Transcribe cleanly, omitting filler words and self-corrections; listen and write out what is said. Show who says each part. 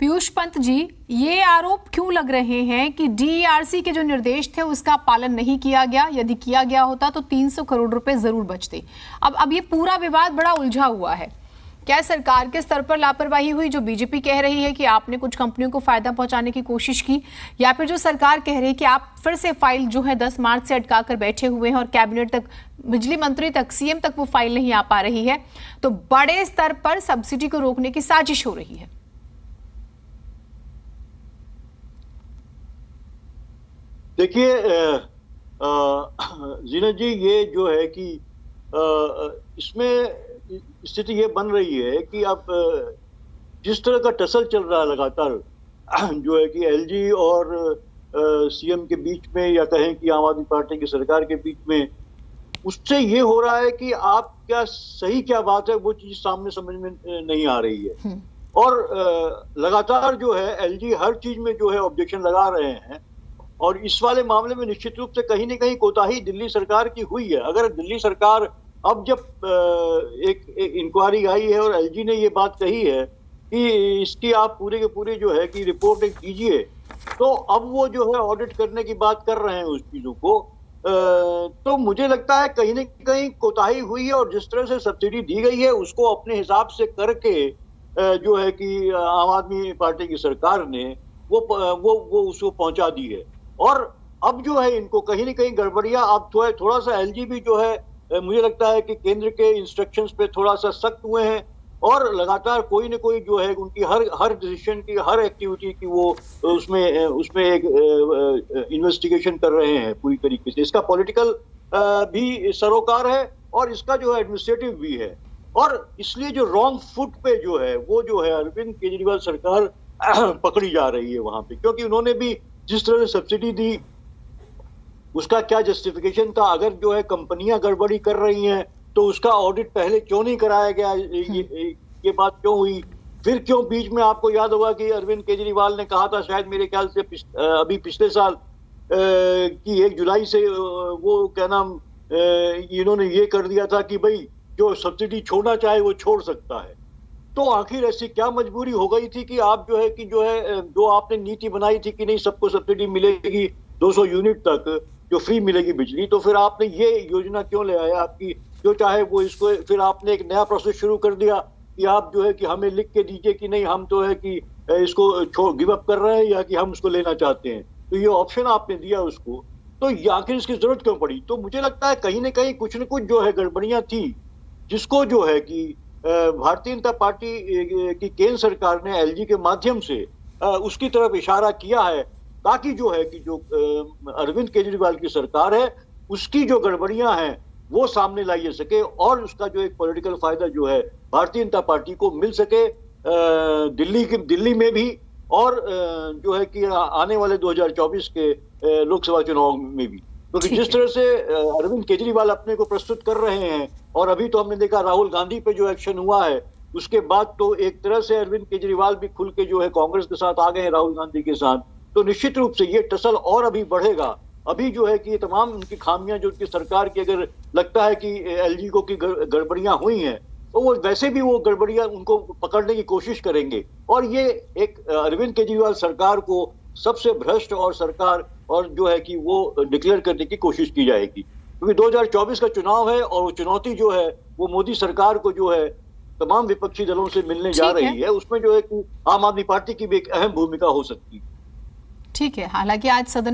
Speaker 1: पीयूष पंत जी, ये आरोप क्यों लग रहे हैं कि डीईआरसी के जो निर्देश थे उसका पालन नहीं किया गया? यदि किया गया होता तो 300 करोड़ रुपए जरूर बचते। अब ये पूरा विवाद बड़ा उलझा हुआ है। क्या सरकार के स्तर पर लापरवाही हुई, जो बीजेपी कह रही है कि आपने कुछ कंपनियों को फायदा पहुंचाने की कोशिश की, या फिर जो सरकार कह रही है कि आप फिर से फाइल जो है 10 मार्च से अटका कर बैठे हुए हैं और कैबिनेट तक, बिजली मंत्री तक, सीएम तक वो फाइल नहीं आ पा रही है, तो बड़े स्तर पर सब्सिडी को रोकने की साजिश हो रही है?
Speaker 2: देखिए जीनत जी, ये जो है कि इसमें स्थिति ये बन रही है कि अब जिस तरह का टसल चल रहा है लगातार, जो है कि एलजी और सीएम के बीच में, या कहें कि आम आदमी पार्टी की सरकार के बीच में, उससे ये हो रहा है कि आप क्या सही क्या बात है वो चीज सामने समझ में नहीं आ रही है। और लगातार जो है एलजी हर चीज में जो है ऑब्जेक्शन लगा रहे हैं, और इस वाले मामले में निश्चित रूप से कहीं न कहीं कोताही दिल्ली सरकार की हुई है। अगर दिल्ली सरकार, अब जब एक इंक्वायरी आई है और एलजी ने ये बात कही है कि इसकी आप पूरे के पूरे जो है कि रिपोर्ट एक कीजिए, तो अब वो जो है ऑडिट करने की बात कर रहे हैं उस चीजों को, तो मुझे लगता है कहीं न कहीं कोताही हुई है। और जिस तरह से सब्सिडी दी गई है उसको अपने हिसाब से करके जो है कि आम आदमी पार्टी की सरकार ने वो उसको पहुंचा दी है। और अब जो है इनको कहीं न कहीं गड़बड़ियां, अब थोड़ा सा एलजी भी जो है, मुझे लगता है कि केंद्र के इंस्ट्रक्शंस पे थोड़ा सा सख्त हुए हैं, और लगातार कोई न कोई जो है उनकी हर डिसीजन की, हर एक्टिविटी की वो उसमें एक इन्वेस्टिगेशन कर रहे हैं पूरी तरीके से। इसका पॉलिटिकल भी सरोकार है और इसका जो है एडमिनिस्ट्रेटिव भी है। और इसलिए जो रॉन्ग फुट पे जो है वो जो है अरविंद केजरीवाल सरकार पकड़ी जा रही है वहां पे, क्योंकि उन्होंने भी जिस तरह से सब्सिडी दी उसका क्या जस्टिफिकेशन था? अगर जो है कंपनियां गड़बड़ी कर रही हैं तो उसका ऑडिट पहले क्यों नहीं कराया गया? ये बात क्यों हुई? फिर क्यों बीच में, आपको याद होगा कि अरविंद केजरीवाल ने कहा था, शायद मेरे ख्याल से अभी पिछले साल कि 1 जुलाई से वो क्या नाम, इन्होंने ये कर दिया था कि भाई जो सब्सिडी छोड़ना चाहे वो छोड़ सकता है। तो आखिर ऐसी क्या मजबूरी हो गई थी कि आप जो है जो आपने नीति बनाई थी कि नहीं सबको सब्सिडी मिलेगी 200 यूनिट तक जो फ्री मिलेगी बिजली, तो फिर आपने ये योजना क्यों ले आया आपकी जो चाहे वो, इसको फिर आपने एक नया प्रोसेस शुरू कर दिया कि आप जो है कि हमें लिख के दीजिए कि नहीं हम तो है कि इसको गिव अप कर रहे हैं या कि हम उसको लेना चाहते हैं, तो ये ऑप्शन आपने दिया उसको, तो आखिर इसकी जरूरत क्यों पड़ी? तो मुझे लगता है कहीं ना कहीं कुछ न कुछ जो है गड़बड़ियां थी, जिसको जो है कि भारतीय जनता पार्टी की केंद्र सरकार ने एलजी के माध्यम से उसकी तरफ इशारा किया है, ताकि जो है कि जो अरविंद केजरीवाल की सरकार है उसकी जो गड़बड़ियां हैं वो सामने लाई जा सके, और उसका जो एक पॉलिटिकल फायदा जो है भारतीय जनता पार्टी को मिल सके दिल्ली में भी, और जो है कि आने वाले 2024 के लोकसभा चुनाव में भी। क्योंकि जिस तरह से अरविंद केजरीवाल अपने को प्रस्तुत कर रहे हैं, और अभी तो हमने देखा राहुल गांधी पे जो एक्शन हुआ है, उसके बाद तो एक तरह से अरविंद केजरीवाल भी खुल के जो है कांग्रेस के साथ आ गए हैं, राहुल गांधी के साथ, तो निश्चित रूप से ये टसल और अभी बढ़ेगा। अभी जो है कि ये तमाम उनकी खामियां जो उनकी सरकार की, अगर लगता है कि एलजी को की गड़बड़ियां हुई हैं, तो वो वैसे भी वो गड़बड़ियां उनको पकड़ने की कोशिश करेंगे, और ये एक अरविंद केजरीवाल सरकार को सबसे भ्रष्ट और सरकार और जो है कि वो डिक्लेयर करने की कोशिश की जाएगी। क्योंकि 2024 का चुनाव है, और वो चुनौती जो है वो मोदी सरकार को जो है तमाम विपक्षी दलों से मिलने जा रही है, उसमें जो है कि आम आदमी पार्टी की भी एक अहम भूमिका हो सकती है।
Speaker 1: ठीक है, हालांकि आज सदन